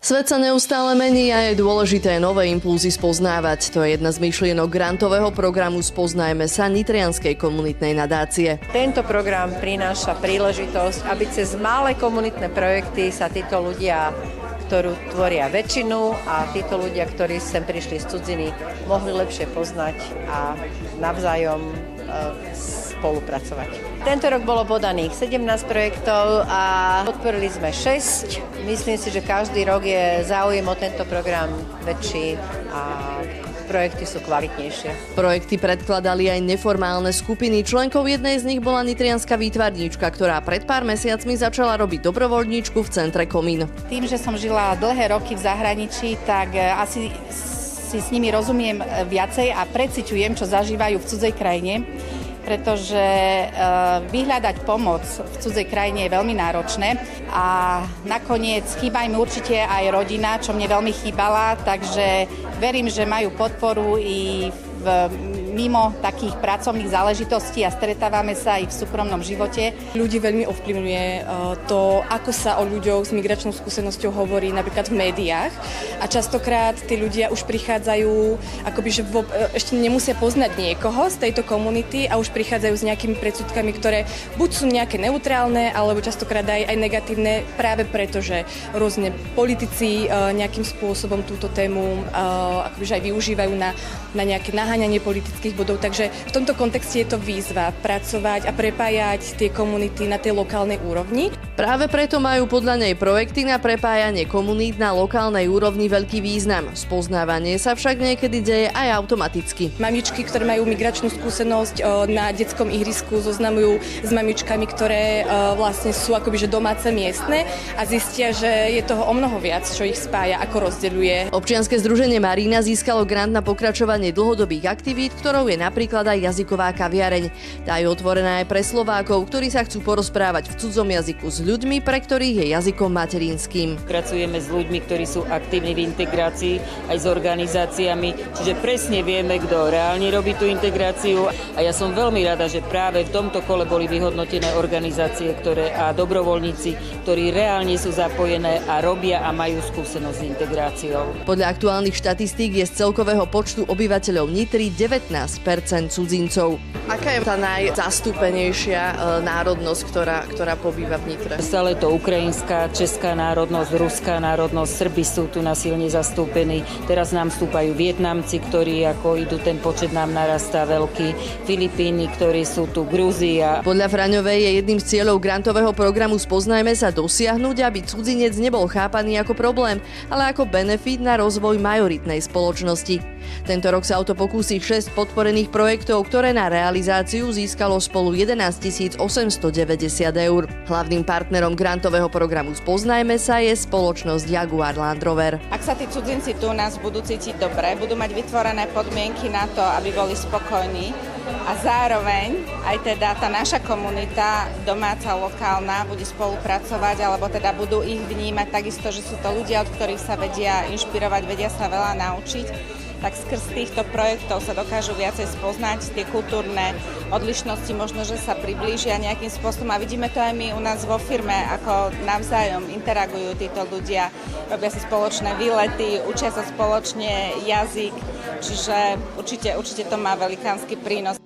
Svet sa neustále mení a je dôležité nové impulzy spoznávať. To je jedna z myšlienok grantového programu Spoznajme sa nitrianskej komunitnej nadácie. Tento program prináša príležitosť, aby cez malé komunitné projekty sa títo ľudia, ktorú tvoria väčšinu, a títo ľudia, ktorí sem prišli z cudziny, mohli lepšie poznať a navzájom spolupracovať. Tento rok bolo podaných 17 projektov a podporili sme 6. Myslím si, že každý rok je záujem o tento program väčší a projekty sú kvalitnejšie. Projekty predkladali aj neformálne skupiny. Členkou jednej z nich bola nitrianska výtvarníčka, ktorá pred pár mesiacmi začala robiť dobrovoľníčku v centre Komín. Tým, že som žila dlhé roky v zahraničí, tak asi si s nimi rozumiem viacej a preciťujem, čo zažívajú v cudzej krajine, pretože vyhľadať pomoc v cudzej krajine je veľmi náročné a nakoniec chýba im určite aj rodina, čo mne veľmi chýbala, takže verím, že majú podporu i mimo takých pracovných záležitostí a stretávame sa aj v súkromnom živote. Ľudí veľmi ovplyvňuje to, ako sa o ľuďoch s migračnou skúsenosťou hovorí napríklad v médiách. A častokrát tí ľudia už prichádzajú, akoby, že ešte nemusia poznať niekoho z tejto komunity a už prichádzajú s nejakými predsudkami, ktoré buď sú nejaké neutrálne, alebo častokrát aj negatívne, práve preto, že rôzne politici nejakým spôsobom túto tému akoby, že aj využívajú na nejaké naháňanie politických bodov. Takže v tomto kontexte je to výzva pracovať a prepájať tie komunity na tej lokálnej úrovni. Práve preto majú podľa nej projekty na prepájanie komunít na lokálnej úrovni veľký význam. Spoznávanie sa však niekedy deje aj automaticky. Mamičky, ktoré majú migračnú skúsenosť na detskom ihrisku, zoznamujú s mamičkami, ktoré vlastne sú akoby že domáce miestne a zistia, že je toho o mnoho viac, čo ich spája, ako rozdeľuje. Občianske združenie Marína získalo grant na pokračovanie dlhodobých aktivít, ktorou je napríklad aj jazyková kaviareň. Tá je otvorená aj pre Slovákov, ktorí sa chcú porozprávať v cudzom jazyku s ľuďmi, pre ktorých je jazykom materinským. Pracujeme s ľuďmi, ktorí sú aktívni v integrácii, aj s organizáciami, čiže presne vieme, kto reálne robí tú integráciu. A ja som veľmi rada, že práve v tomto kole boli vyhodnotené organizácie, a dobrovoľníci, ktorí reálne sú zapojené a robia a majú skúsenosť s integráciou. Podľa aktuálnych štatistík je z celkového počtu obyvateľov Nitry 19% cudzincov. Aká je tá najzastúpenejšia národnosť, ktorá pobýva v Nitre? Stále to ukrajinská, česká národnosť, ruská národnosť, Srbi sú tu nasilne zastúpení. Teraz nám vstúpajú Vietnamci, ktorí ako idú, ten počet nám narastá veľký. Filipíny, ktorí sú tu, Gruzia. Podľa Fraňovej je jedným z cieľov grantového programu Spoznajme sa dosiahnuť, aby cudzinec nebol chápaný ako problém, ale ako benefit na rozvoj majoritnej spoločnosti. Tento rok sa o to pokúsi 6 podporených projektov, ktoré na realizáciu získalo spolu 11 890 eur. Hlavným partnerom grantového programu Spoznajme sa je spoločnosť Jaguar Land Rover. Ak sa tí cudzinci tu u nás budú cítiť dobre, budú mať vytvorené podmienky na to, aby boli spokojní a zároveň aj teda tá naša komunita domáca, lokálna bude spolupracovať, alebo teda budú ich vnímať takisto, že sú to ľudia, od ktorých sa vedia inšpirovať, vedia sa veľa naučiť, tak skrz týchto projektov sa dokážu viacej spoznať, tie kultúrne odlišnosti možno, že sa priblížia nejakým spôsobom a vidíme to aj my u nás vo firme, ako navzájom interagujú títo ľudia, robia si spoločné výlety, učia sa spoločne jazyk, čiže určite to má velikánsky prínos.